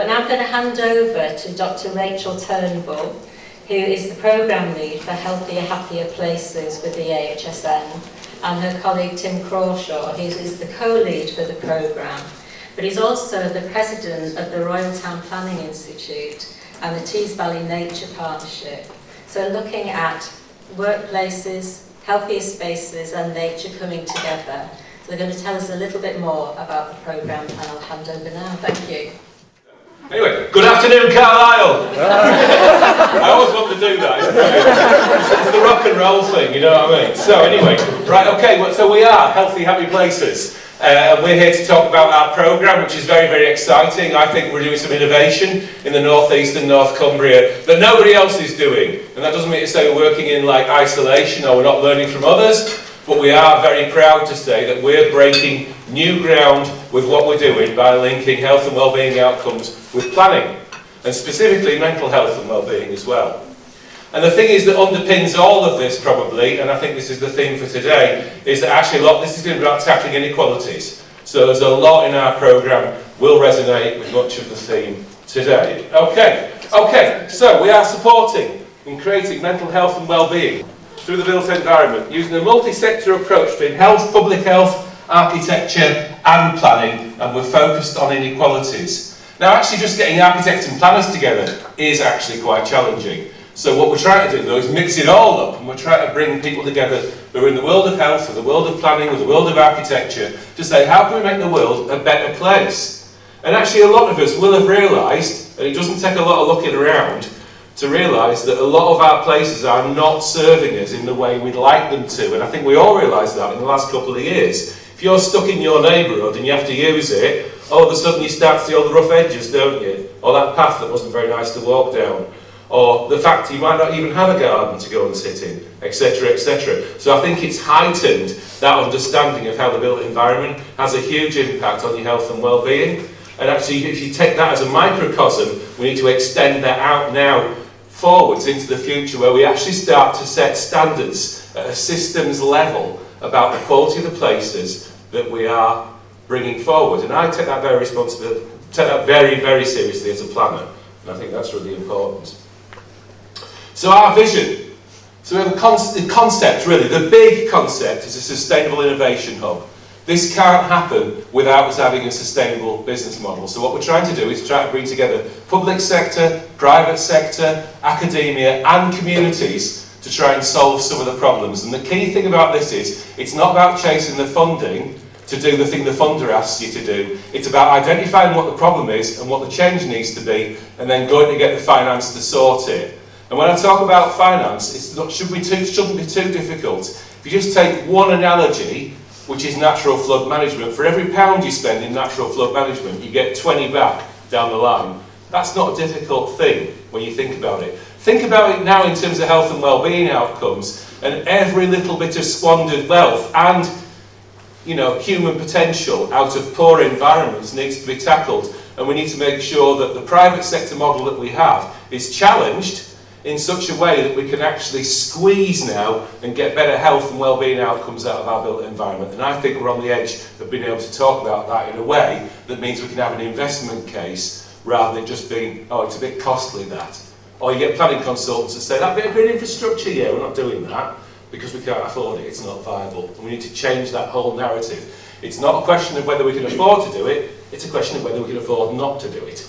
But now I'm going to hand over to Dr. Rachel Turnbull, who is the Programme Lead for Healthier, Happier Places with the AHSN, and her colleague Tim Crawshaw, who is the co-lead for the programme. But he's also the President of the Royal Town Planning Institute and the Tees Valley Nature Partnership. So looking at workplaces, healthier spaces and nature coming together. So they're going to tell us a little bit more about the programme, and I'll hand over now. Thank you. Anyway, good afternoon, Carlisle! I always want to do that, it's brilliant. It's the rock and roll thing, you know what I mean? So anyway, right, okay, well, so we are Healthy, Happy Places. And we're here to talk about our programme, which is very, very exciting. I think we're doing some innovation in the North East and North Cumbria that nobody else is doing. And that doesn't mean to say we're working in like isolation or we're not learning from others, but we are very proud to say that we're breaking new ground with what we're doing by linking health and wellbeing outcomes with planning, and specifically mental health and wellbeing as well. And the thing is that underpins all of this probably, and I think this is the theme for today, is that actually this is going to be about tackling inequalities. So there's a lot in our programme will resonate with much of the theme today. Okay, so we are supporting and creating mental health and wellbeing through the built environment, using a multi-sector approach between health, public health, architecture and planning, and we're focused on inequalities. Now actually just getting architects and planners together is actually quite challenging. So what we're trying to do though is mix it all up, and we're trying to bring people together who are in the world of health, or the world of planning, or the world of architecture, to say how can we make the world a better place? And actually a lot of us will have realised, and it doesn't take a lot of looking around, to realise that a lot of our places are not serving us in the way we'd like them to. And I think we all realise that in the last couple of years. If you're stuck in your neighbourhood and you have to use it, all of a sudden you start to see all the rough edges, don't you? Or that path that wasn't very nice to walk down. Or the fact you might not even have a garden to go and sit in, etc, etc. So I think it's heightened that understanding of how the built environment has a huge impact on your health and well-being. And actually, if you take that as a microcosm, we need to extend that out now forwards into the future, where we actually start to set standards at a systems level about the quality of the places that we are bringing forward. And I take that very, very seriously as a planner, and I think that's really important. So our vision. So we have the concept, really, the big concept is a sustainable innovation hub. This can't happen without us having a sustainable business model. So what we're trying to do is try to bring together public sector, private sector, academia and communities to try and solve some of the problems. And the key thing about this is, it's not about chasing the funding to do the thing the funder asks you to do. It's about identifying what the problem is and what the change needs to be, and then going to get the finance to sort it. And when I talk about finance, it shouldn't be too difficult. If you just take one analogy, which is natural flood management, for every pound you spend in natural flood management, you get 20 back down the line. That's not a difficult thing when you think about it. Think about it now in terms of health and well-being outcomes, and every little bit of squandered wealth and human potential out of poor environments needs to be tackled, and we need to make sure that the private sector model that we have is challenged in such a way that we can actually squeeze now and get better health and well-being outcomes out of our built environment. And I think we're on the edge of being able to talk about that in a way that means we can have an investment case rather than just being, oh, it's a bit costly that. Or you get planning consultants that say, that bit of green infrastructure, yeah, we're not doing that because we can't afford it, it's not viable. And we need to change that whole narrative. It's not a question of whether we can afford to do it, it's a question of whether we can afford not to do it.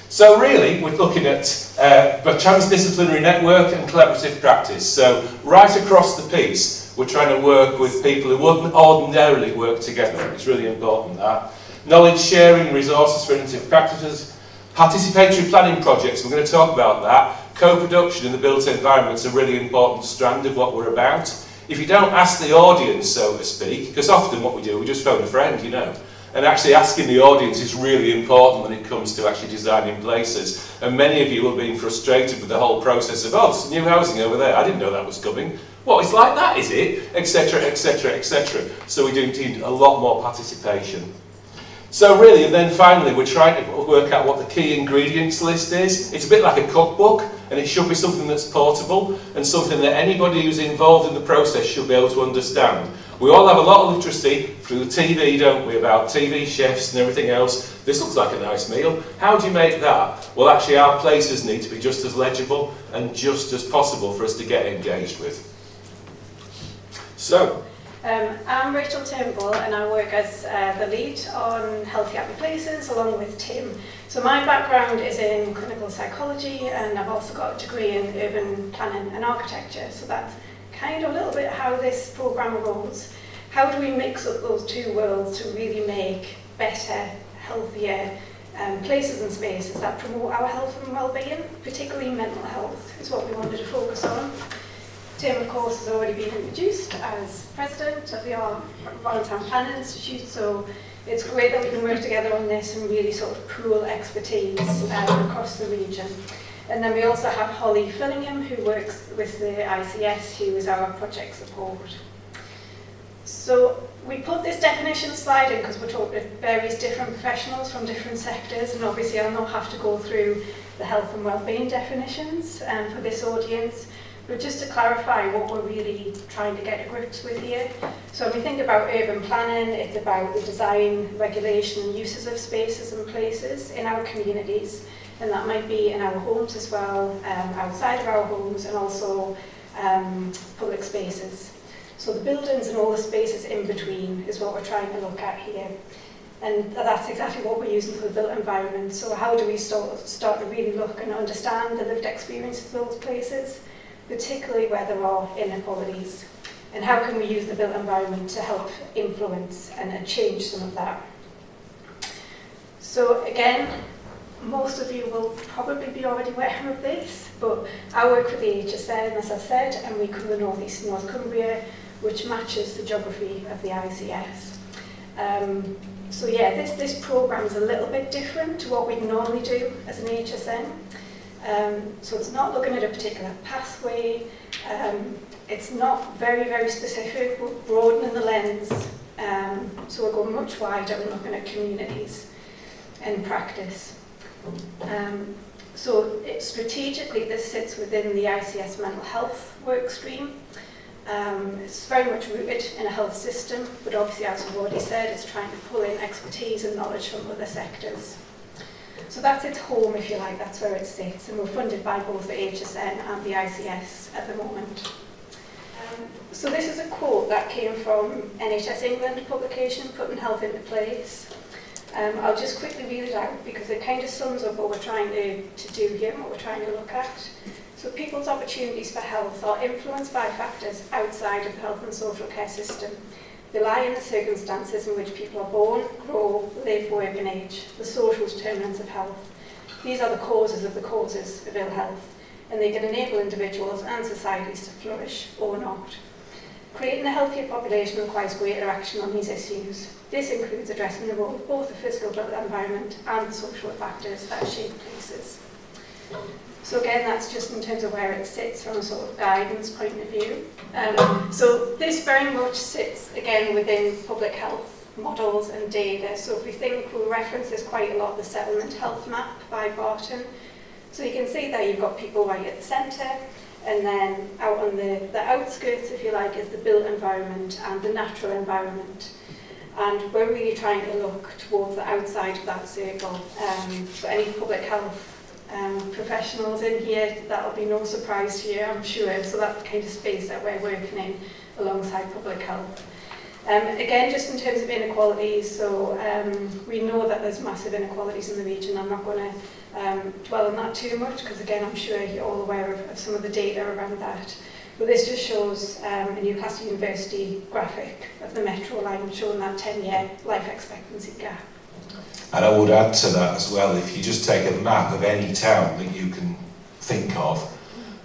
So really, we're looking at a transdisciplinary network and collaborative practice. So right across the piece, we're trying to work with people who wouldn't ordinarily work together. It's really important that. Knowledge sharing, resources for innovative practices, participatory planning projects, we're going to talk about that. Co-production in the built environment is a really important strand of what we're about. If you don't ask the audience, so to speak, because often what we do, we just phone a friend, and actually asking the audience is really important when it comes to actually designing places. And many of you have been frustrated with the whole process of, oh, there's new housing over there, I didn't know that was coming. What, it's like that, is it? Etc, etc, etc. So we do need a lot more participation. So really, and then finally, we're trying to work out what the key ingredients list is. It's a bit like a cookbook, and it should be something that's portable and something that anybody who's involved in the process should be able to understand. We all have a lot of literacy through the TV, don't we, about TV chefs and everything else. This looks like a nice meal. How do you make that? Well, actually, our places need to be just as legible and just as possible for us to get engaged with. So, I'm Rachel Turnbull, and I work as the lead on Healthy Happy Places along with Tim. So my background is in clinical psychology, and I've also got a degree in urban planning and architecture. So that's kind of a little bit how this programme rolls. How do we mix up those two worlds to really make better, healthier places and spaces that promote our health and well-being, particularly mental health is what we wanted to focus on. Tim, of course, has already been introduced as president of the Volunteer Planning Institute, so it's great that we can work together on this and really sort of pool expertise across the region. And then we also have Holly Fillingham, who works with the ICS, who is our project support. So we put this definition slide in because we're talking with various different professionals from different sectors, and obviously I'll not have to go through the health and wellbeing definitions for this audience. But just to clarify what we're really trying to get to grips with here. So when we think about urban planning, it's about the design, regulation and uses of spaces and places in our communities. And that might be in our homes as well, outside of our homes, and also public spaces. So the buildings and all the spaces in between is what we're trying to look at here. And that's exactly what we're using for the built environment. So how do we start to really look and understand the lived experience of those places, particularly where there are inequalities, and how can we use the built environment to help influence and change some of that. So again, most of you will probably be already aware of this, but I work for the HSN, as I said, and we cover North East North Cumbria, which matches the geography of the ICS. So yeah, this programme is a little bit different to what we'd normally do as an HSN. So it's not looking at a particular pathway, it's not very, very specific, we're broadening the lens, so we're going much wider and looking at communities and practice. So strategically this sits within the ICS mental health work stream. It's very much rooted in a health system, but obviously, as we've already said, it's trying to pull in expertise and knowledge from other sectors. So that's its home, if you like, that's where it sits, and we're funded by both the HSN and the ICS at the moment. So this is a quote that came from NHS England publication, Putting Health into Place. I'll just quickly read it out because it kind of sums up what we're trying to do here and what we're trying to look at. So people's opportunities for health are influenced by factors outside of the health and social care system. They lie in the circumstances in which people are born, grow, live, work and age, the social determinants of health. These are the causes of ill health, and they can enable individuals and societies to flourish or not. Creating a healthier population requires greater action on these issues. This includes addressing the role of both the physical built environment and the social factors that shape places. So again, that's just in terms of where it sits from a sort of guidance point of view. So this very much sits, again, within public health models and data. So if we think, we'll reference this quite a lot, the settlement health map by Barton. So you can see there you've got people right at the centre, and then out on the outskirts, if you like, is the built environment and the natural environment. And we're really trying to look towards the outside of that circle. For any public health professionals in here, that'll be no surprise to you, I'm sure. So that's the kind of space that we're working in alongside public health. Again, just in terms of inequalities, so we know that there's massive inequalities in the region. I'm not going to dwell on that too much because, again, I'm sure you're all aware of some of the data around that. But this just shows a Newcastle University graphic of the metro line showing that 10-year life expectancy gap. And I would add to that as well, if you just take a map of any town that you can think of,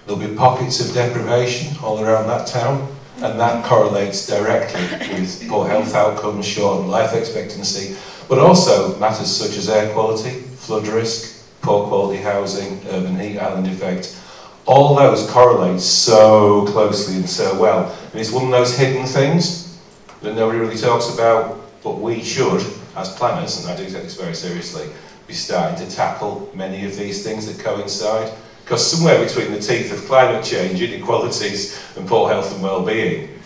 there'll be pockets of deprivation all around that town, and that correlates directly with poor health outcomes, short life expectancy, but also matters such as air quality, flood risk, poor quality housing, urban heat island effect. All those correlate so closely and so well. And it's one of those hidden things that nobody really talks about, but we should, as planners, and I do take this very seriously, be starting to tackle many of these things that coincide. Because somewhere between the teeth of climate change, inequalities and poor health and well-being,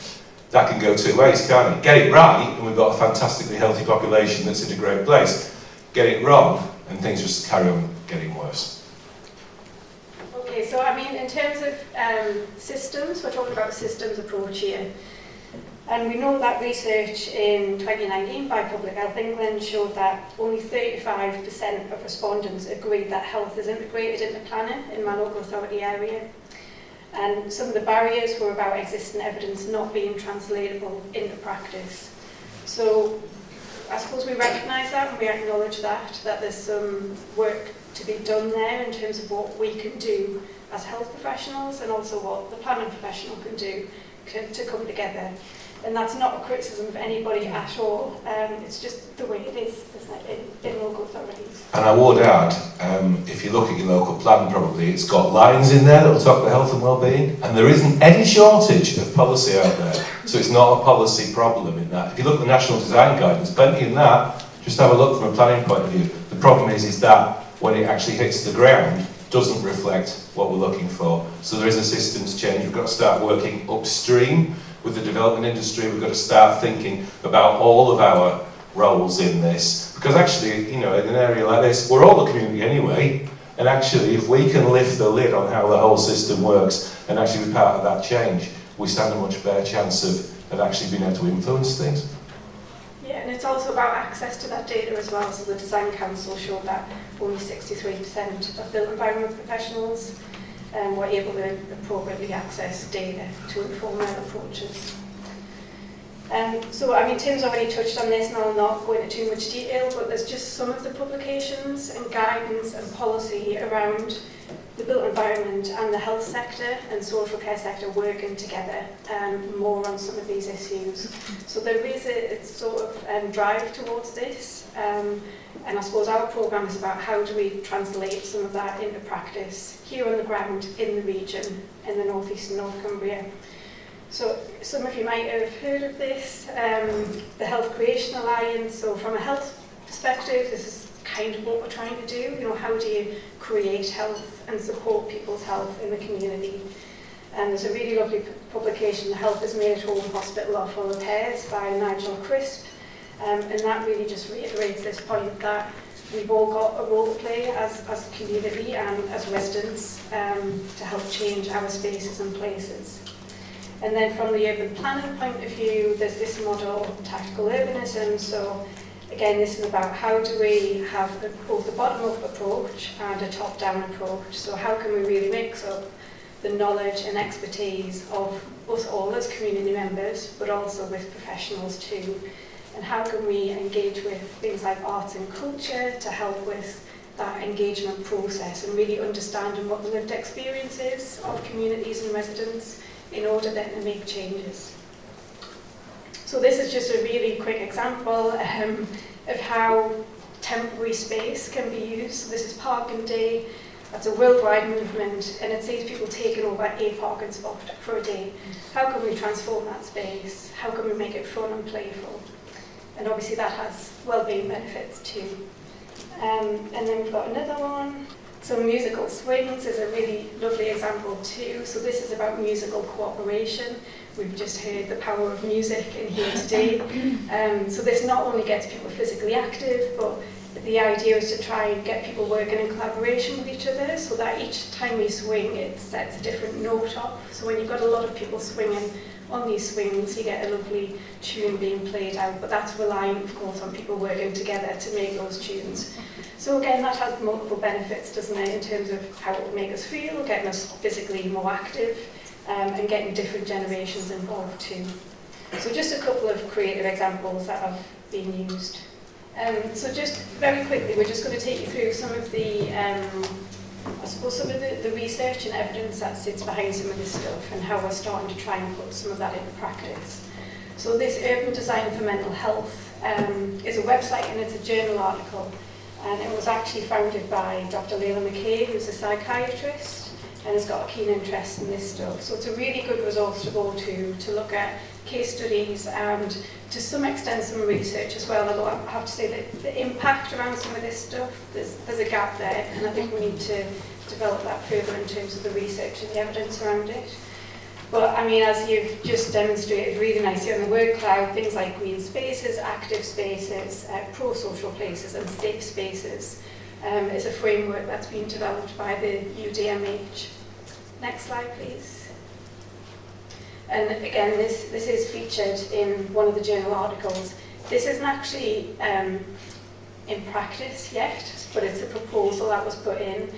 that can go two ways, can't it? Get it right and we've got a fantastically healthy population that's in a great place. Get it wrong and things just carry on getting worse. Okay, so I mean, in terms of systems, we're talking about a systems approach here. And we know that research in 2019 by Public Health England showed that only 35% of respondents agreed that health is integrated into planning in my local authority area. And some of the barriers were about existing evidence not being translatable into practice. So I suppose we recognise that and we acknowledge that there's some work to be done there in terms of what we can do as health professionals and also what the planning professional can do to come together. And that's not a criticism of anybody at all. It's just the way it is, isn't it, in local authorities. And I would add, if you look at your local plan, probably it's got lines in there that will talk about health and well-being, and there isn't any shortage of policy out there. So it's not a policy problem in that. If you look at the National Design Guidance, plenty in that. Just have a look from a planning point of view. The problem is that when it actually hits the ground, doesn't reflect what we're looking for. So there is a systems change. We've got to start working upstream with the development industry. We've got to start thinking about all of our roles in this. Because actually, in an area like this, we're all the community anyway. And actually, if we can lift the lid on how the whole system works and actually be part of that change, we stand a much better chance of actually being able to influence things. Yeah, and it's also about access to that data as well. So the Design Council showed that only 63% of built environment professionals were able to appropriately access data to inform their approaches. So, I mean, Tim's already touched on this and I'll not go into too much detail, but there's just some of the publications and guidance and policy around the built environment and the health sector and social care sector working together more on some of these issues. So there is a sort of drive towards this, and I suppose our programme is about how do we translate some of that into practice here on the ground in the region in the North East and North Cumbria. So some of you might have heard of this, the Health Creation Alliance. So from a health perspective, this is kind of what we're trying to do. How do you create health and support people's health in the community? And there's a really lovely publication, The Health is Made at Home, Hospital or For Repairs by Nigel Crisp. And that really just reiterates this point that we've all got a role to play as a community and as residents to help change our spaces and places. And then from the urban planning point of view, there's this model of tactical urbanism. So again, this is about how do we have both a bottom-up approach and a top-down approach. So how can we really mix up the knowledge and expertise of us all as community members, but also with professionals too? And how can we engage with things like arts and culture to help with that engagement process and really understanding what the lived experience is of communities and residents in order then to make changes. So this is just a really quick example of how temporary space can be used. So this is Parking Day. That's a worldwide movement, and it sees people taking over a parking spot for a day. How can we transform that space? How can we make it fun and playful? And obviously that has well-being benefits too. And then we've got another one. So musical swings is a really lovely example too. So this is about musical cooperation. We've just heard the power of music in here today. So this not only gets people physically active, but the idea is to try and get people working in collaboration with each other so that each time we swing, it sets a different note off. So when you've got a lot of people swinging on these swings, you get a lovely tune being played out, but that's relying, of course, on people working together to make those tunes. So again, that has multiple benefits, doesn't it, in terms of how it will make us feel, getting us physically more active, and getting different generations involved too. So just a couple of creative examples that have been used. So just very quickly, we're just going to take you through some of the, I suppose some of the research and evidence that sits behind some of this stuff and how we're starting to try and put some of that into practice. So this Urban Design for Mental Health is a website and it's a journal article, and it was actually founded by Dr. Leila McKay, who's a psychiatrist and has got a keen interest in this stuff. So it's a really good resource to go to look at case studies and to some extent some research as well, although I have to say that the impact around some of this stuff, there's a gap there, and I think we need to develop that further in terms of the research and the evidence around it. But I mean, as you've just demonstrated really nicely on the word cloud, things like green spaces, active spaces, pro-social places and safe spaces is a framework that's been developed by the UDMH. Next slide, please. And again, this is featured in one of the journal articles. This isn't actually in practice yet, but it's a proposal that was put in.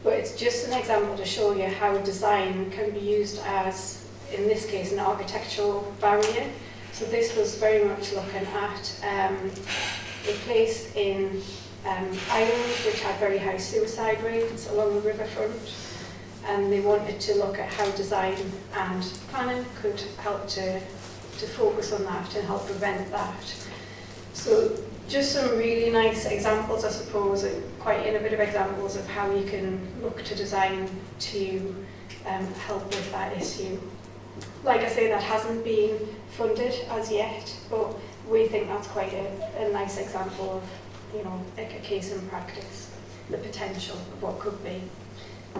But it's just an example to show you how design can be used as, in this case, an architectural barrier. So this was very much looking at a place in Ireland which had very high suicide rates along the riverfront. And they wanted to look at how design and planning could help to focus on that and help prevent that. So just some really nice examples, I suppose, quite innovative examples of how you can look to design to help with that issue. Like I say, that hasn't been funded as yet, but we think that's quite a nice example of, you know, like a case in practice, the potential of what could be.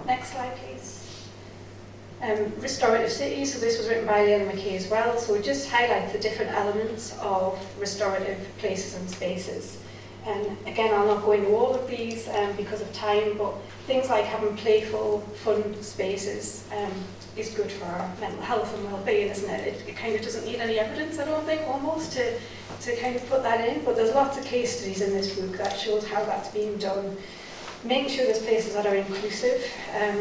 Next slide, please. Restorative cities, so this was written by Leila McKay as well, so it just highlights the different elements of restorative places and spaces. And again, I'll not go into all of these because of time, but things like having playful, fun spaces is good for our mental health and well-being, isn't it? It kind of doesn't need any evidence, I don't think, almost, to kind of put that in, but there's lots of case studies in this book that shows how that's being done. Making sure there's places that are inclusive.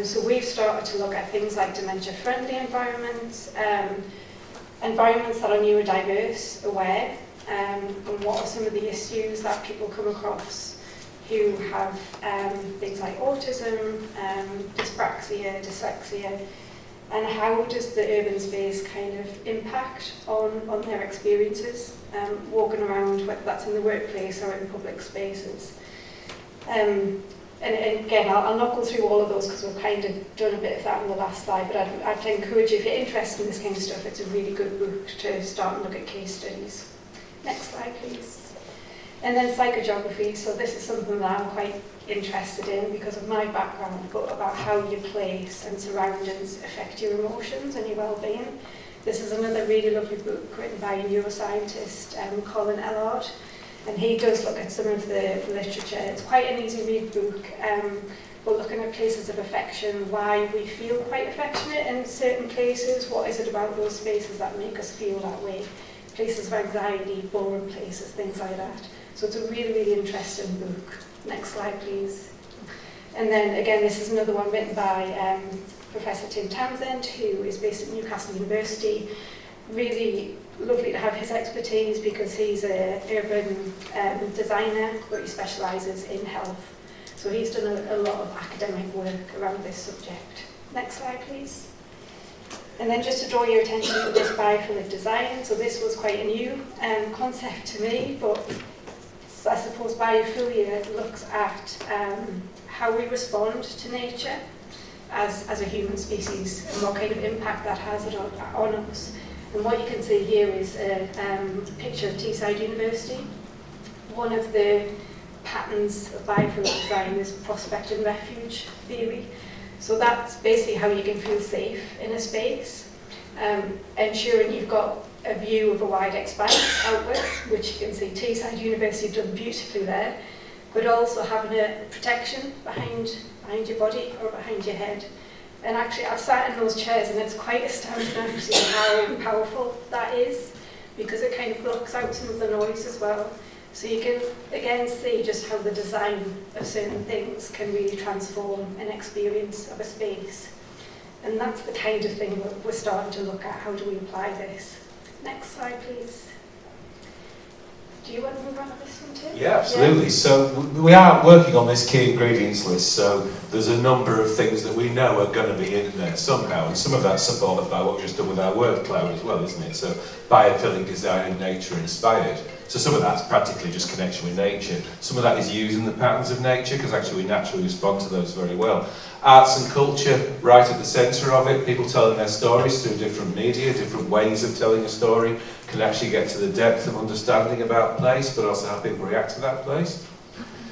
So we've started to look at things like dementia-friendly environments, environments that are neurodiverse aware, and what are some of the issues that people come across who have things like autism, dyspraxia, dyslexia, and how does the urban space kind of impact on their experiences, walking around, whether that's in the workplace or in public spaces. And again, I'll not go through all of those because we've kind of done a bit of that on the last slide, but I'd encourage you, if you're interested in this kind of stuff, it's a really good book to start and look at case studies. Next slide, please. And then psychogeography, so this is something that I'm quite interested in because of my background, but about how your place and surroundings affect your emotions and your well-being. This is another really lovely book written by a neuroscientist, Colin Ellard. And he does look at some of the literature. It's quite an easy read book, but looking at places of affection, why we feel quite affectionate in certain places, what is it about those spaces that make us feel that way, places of anxiety, boring places, things like that. So it's a really, really interesting book. Next slide, please. And then again, this is another one written by Professor Tim Townsend, who is based at Newcastle University. Really lovely to have his expertise because he's an urban designer, but he specialises in health. So he's done a lot of academic work around this subject. Next slide, please. And then just to draw your attention to this biophilic design. So this was quite a new concept to me, but I suppose biophilia looks at how we respond to nature as a human species and what kind of impact that has on us. And what you can see here is a picture of Teesside University. One of the patterns of biophilic design is prospect and refuge theory. So that's basically how you can feel safe in a space, ensuring you've got a view of a wide expanse outwards, which you can see Teesside University done beautifully there, but also having a protection behind your body or behind your head. And actually, I've sat in those chairs and it's quite astounding actually how powerful that is, because it kind of blocks out some of the noise as well. So you can, again, see just how the design of certain things can really transform an experience of a space. And that's the kind of thing that we're starting to look at. How do we apply this? Next slide, please. Do you want to move on to this one too? Yeah, absolutely. Yeah. So we are working on this key ingredients list, so there's a number of things that we know are going to be in there somehow, and some of that's supported by what we've just done with our word cloud as well, isn't it? So biophilic design and nature inspired. So some of that's practically just connection with nature. Some of that is using the patterns of nature, because actually we naturally respond to those very well. Arts and culture, right at the centre of it, people telling their stories through different media, different ways of telling a story, can actually get to the depth of understanding about place, but also how people react to that place.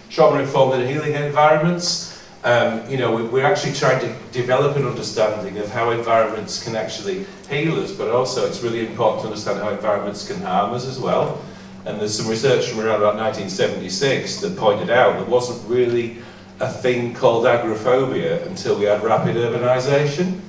Trauma-informed and healing environments, You know, we're actually trying to develop an understanding of how environments can actually heal us, but also it's really important to understand how environments can harm us as well. And there's some research from around about 1976 that pointed out there wasn't really a thing called agoraphobia until we had rapid urbanisation.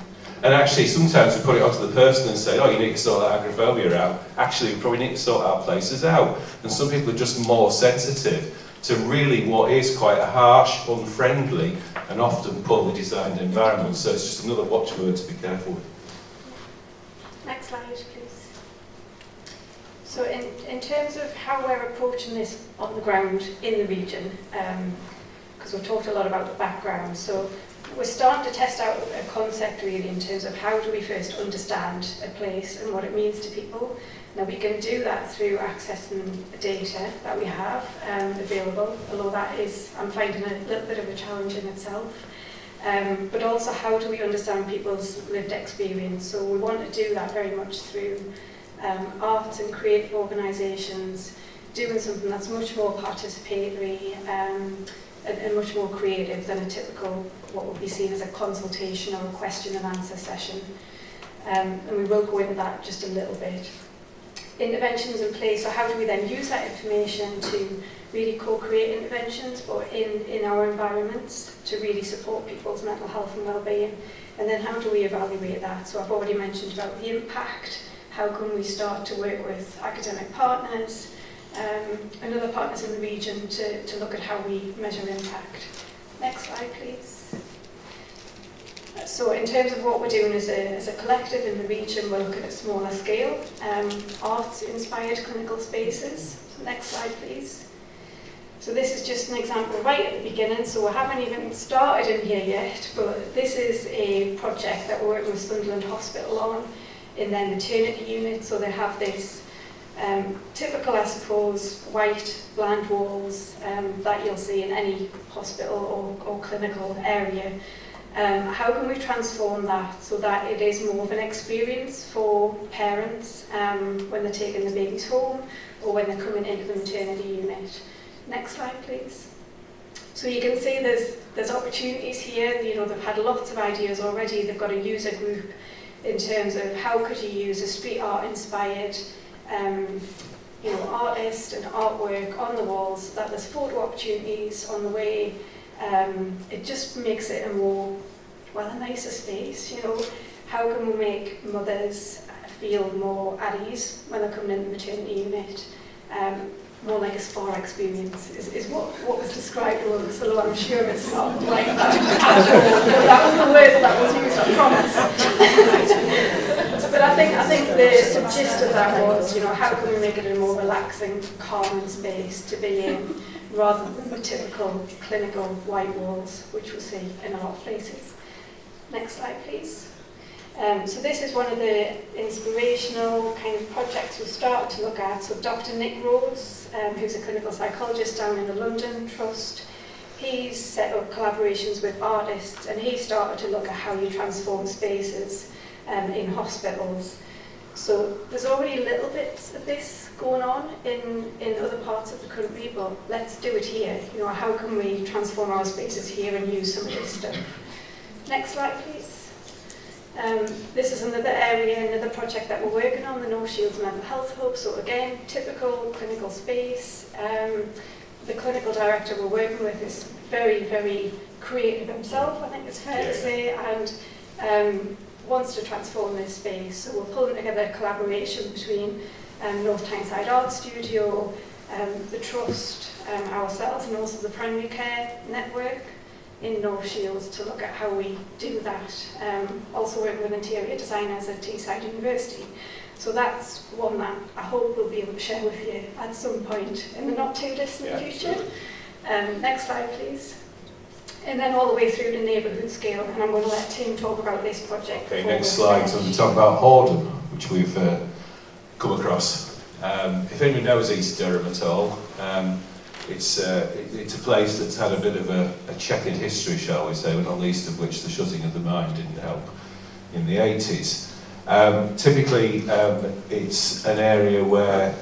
And actually, sometimes we put it onto the person and say, oh, you need to sort that agoraphobia out. Actually, we probably need to sort our places out. And some people are just more sensitive to really what is quite a harsh, unfriendly, and often poorly designed environment. So it's just another watchword to be careful with. Next slide, please. So in terms of how we're approaching this on the ground in the region, because we've talked a lot about the background, so we're starting to test out a concept really in terms of how do we first understand a place and what it means to people. Now we can do that through accessing the data that we have available, although that is, I'm finding a little bit of a challenge in itself. But also how do we understand people's lived experience? So we want to do that very much through arts and creative organisations, doing something that's much more participatory and much more creative than a typical, what would be seen as a consultation or a question and answer session. And we will go into that just a little bit. Interventions in place, so how do we then use that information to really co-create interventions but in our environments to really support people's mental health and well-being, and then how do we evaluate that? So I've already mentioned about the impact. How can we start to work with academic partners and other partners in the region to look at how we measure impact. Next slide, please. So in terms of what we're doing as a collective in the region, we're looking at smaller scale, arts-inspired clinical spaces. So next slide, please. So this is just an example right at the beginning, so we haven't even started in here yet, but this is a project that we're working with Sunderland Hospital on in their maternity unit. So they have this typical, I suppose, white, bland walls that you'll see in any hospital or clinical area. How can we transform that so that it is more of an experience for parents when they're taking the babies home or when they're coming into the maternity unit? Next slide, please. So you can see there's opportunities here. You know, they've had lots of ideas already. They've got a user group in terms of how could you use a street art inspired artist and artwork on the walls, that there's photo opportunities on the way. It just makes it a nicer space. You know, how can we make mothers feel more at ease when they're coming into the maternity unit? More like a spa experience is what was described once, although I'm sure it's not like that at all. That was the word that was used, I promise. But I think the gist of that was, you know, how can we make it a more relaxing, calming space to be in, rather than the typical clinical white walls, which we see in a lot of places. Next slide, please. So this is one of the inspirational kind of projects we've started to look at. So Dr. Nick Rhodes, who's a clinical psychologist down in the London Trust, he's set up collaborations with artists, and he started to look at how you transform spaces in hospitals. So there's already little bits of this going on in other parts of the country, but let's do it here. You know, how can we transform our spaces here and use some of this stuff? Next slide, please. This is another area, another project that we're working on, the North Shields Mental Health Hub. So again, typical clinical space. The clinical director we're working with is very, very creative himself, I think it's fair to say, and wants to transform this space. So we're pulling together a collaboration between North Tyneside Art Studio, the Trust, ourselves, and also the Primary Care Network in North Shields to look at how we do that. Also working with interior designers at Teesside University. So that's one that I hope we'll be able to share with you at some point in the not too distant future. Next slide, please. And then all the way through to neighbourhood scale, and I'm going to let Tim talk about this project. Okay, next slide. So we talk about Hordon, which we've come across. If anyone knows East Durham at all, it's a place that's had a bit of a checkered history, shall we say, not least of which the shutting of the mine didn't help in the 80s. Typically, it's an area where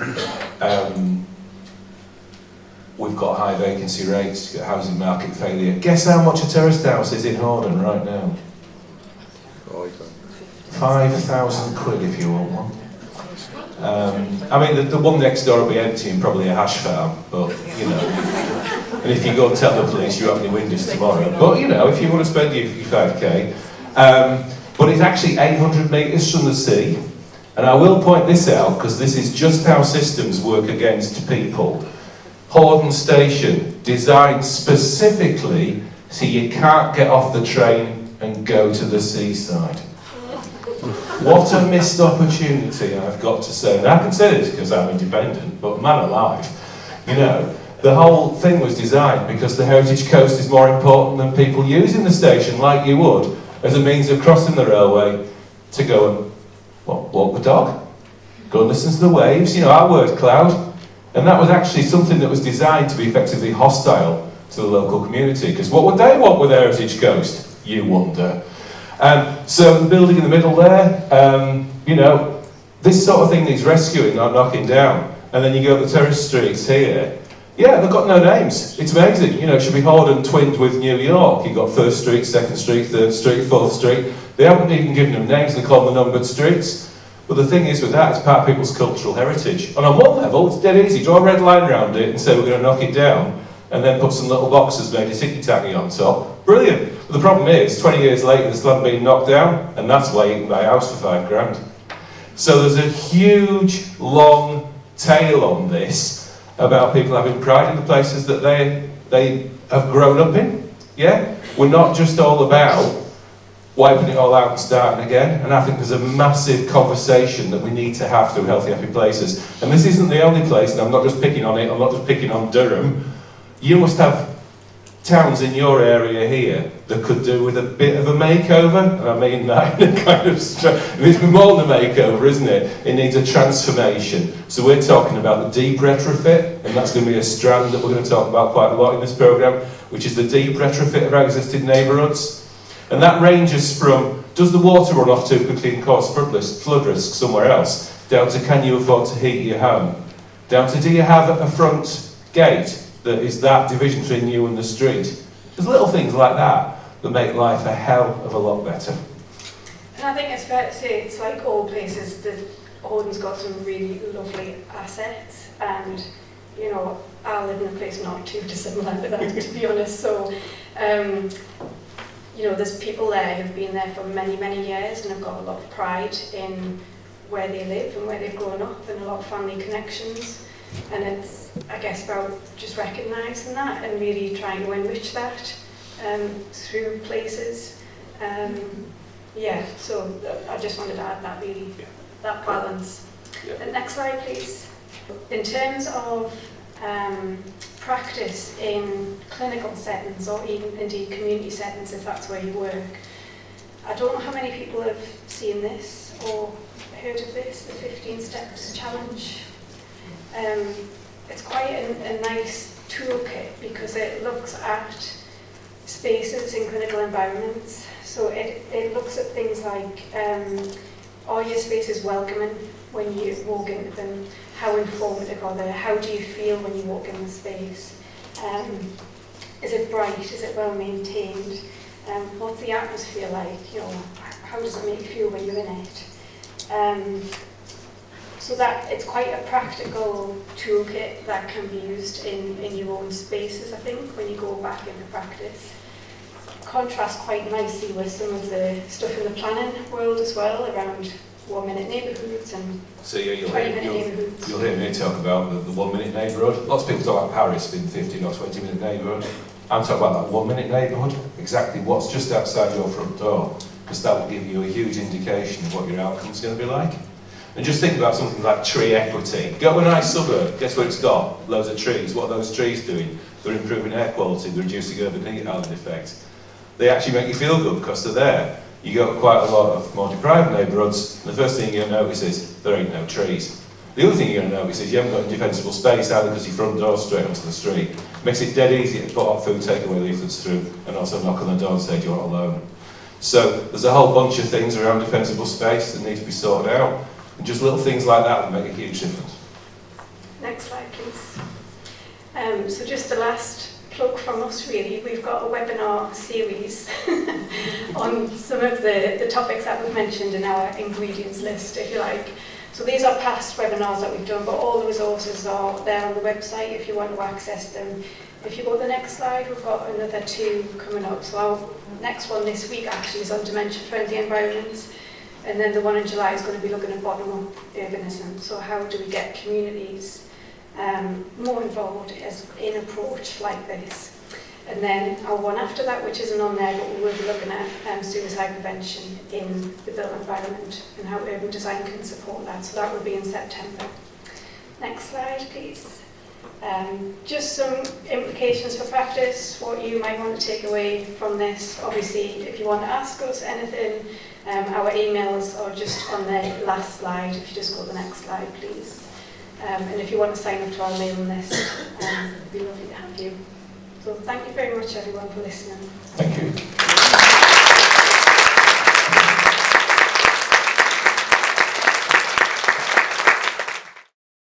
we've got high vacancy rates, you've got housing market failure. Guess how much a terraced house is in Horden right now? 5,000 quid if you want one. I mean, the one next door will be empty and probably a hash farm, but, you know. And if you go and tell the police you're opening windows tomorrow. But, you know, if you want to spend your 5k. But it's actually 800 metres from the sea. And I will point this out, because this is just how systems work against people. Horden Station, designed specifically so you can't get off the train and go to the seaside. What a missed opportunity, I've got to say. And I can say this because I'm independent, but man alive, you know, the whole thing was designed because the heritage coast is more important than people using the station, like you would, as a means of crossing the railway to go and walk the dog, go and listen to the waves, you know, our word cloud. And that was actually something that was designed to be effectively hostile to the local community, because what would they want with the heritage coast, you wonder? So the building in the middle there, you know, this sort of thing needs rescuing, not knocking down. And then you go to the terrace streets here. Yeah, they've got no names. It's amazing. You know, it should be Horden twinned with New York. You've got 1st Street, 2nd Street, 3rd Street, 4th Street. They haven't even given them names, they call them the numbered streets. But the thing is with that, it's part of people's cultural heritage. And on one level, it's dead easy. Draw a red line around it and say we're going to knock it down, and then put some little boxes made of ticky-tacky on top. Brilliant. But the problem is, 20 years later, they still haven't been knocked down, and that's why you can buy a house for £5,000. So there's a huge, long tail on this about people having pride in the places that they have grown up in. Yeah? We're not just all about wiping it all out and starting again. And I think there's a massive conversation that we need to have through Healthy Happy Places. And this isn't the only place, and I'm not just picking on it, I'm not just picking on Durham. You must have towns in your area here that could do with a bit of a makeover, and I mean that in a kind of it's more than a makeover, isn't it? It needs a transformation. So we're talking about the deep retrofit, and that's going to be a strand that we're going to talk about quite a lot in this programme, which is the deep retrofit of our existing neighbourhoods. And that ranges from, does the water run off too quickly and cause flood risk somewhere else, down to can you afford to heat your home, down to do you have a front gate that is that division between you and the street. There's little things like that that make life a hell of a lot better. And I think it's fair to say it's like all places that Horden's got some really lovely assets, and you know, I live in a place not too dissimilar to that, to be honest. So you know, there's people there who've been there for many, many years and have got a lot of pride in where they live and where they've grown up, and a lot of family connections. And it's, I guess, about just recognising that and really trying to enrich that through places. Yeah, so I just wanted to add that really, that balance. Yeah. Next slide, please. In terms of practice in clinical settings, or even indeed community settings if that's where you work, I don't know how many people have seen this or heard of this, the 15 Steps Challenge. It's quite a nice toolkit because it looks at spaces in clinical environments. So it looks at things like, are your spaces welcoming when you walk into them? How informative are they? How do you feel when you walk in the space? Is it bright? Is it well maintained? What's the atmosphere like? You know, how does it make you feel when you're in it? So that it's quite a practical toolkit that can be used in your own spaces, I think, when you go back into practice. Contrasts quite nicely with some of the stuff in the planning world as well, around 1-minute neighbourhoods and So yeah, you'll 20-minute neighbourhoods. hear me talk about the 1-minute neighbourhood. Lots of people talk about Paris being 15 or 20-minute neighbourhood. I'm talking about that 1-minute neighbourhood, exactly what's just outside your front door, because that will give you a huge indication of what your outcome's going to be like. And just think about something like tree equity. Go to a nice suburb, guess what it's got? Loads of trees. What are those trees doing? They're improving air quality, they're reducing urban heat island effect. They actually make you feel good because they're there. You go to quite a lot of more deprived neighbourhoods, and the first thing you're going to notice is there ain't no trees. The other thing you're going to notice is you haven't got a defensible space either because your front door's straight onto the street. It makes it dead easy to put hot food takeaway leaflets through and also knock on the door and say, do you want a loan? So there's a whole bunch of things around defensible space that need to be sorted out. And just little things like that will make a huge difference. Next slide, please. So just the last plug from us really, we've got a webinar series on some of the topics that we've mentioned in our ingredients list, if you like. So these are past webinars that we've done, but all the resources are there on the website if you want to access them. If you go to the next slide, we've got another 2 coming up. So our next one this week actually is on dementia-friendly environments, and then the one in July is going to be looking at bottom-up urbanism. So how do we get communities more involved in an approach like this? And then our one after that, which isn't on there, but we will be looking at suicide prevention in the built environment and how urban design can support that. So that will be in September. Next slide, please. Just some implications for practice, what you might want to take away from this. Obviously, if you want to ask us anything, our emails are just on the last slide. If you just go to the next slide, please. And if you want to sign up to our mailing list, it'd be lovely to have you. So thank you very much, everyone, for listening. Thank you.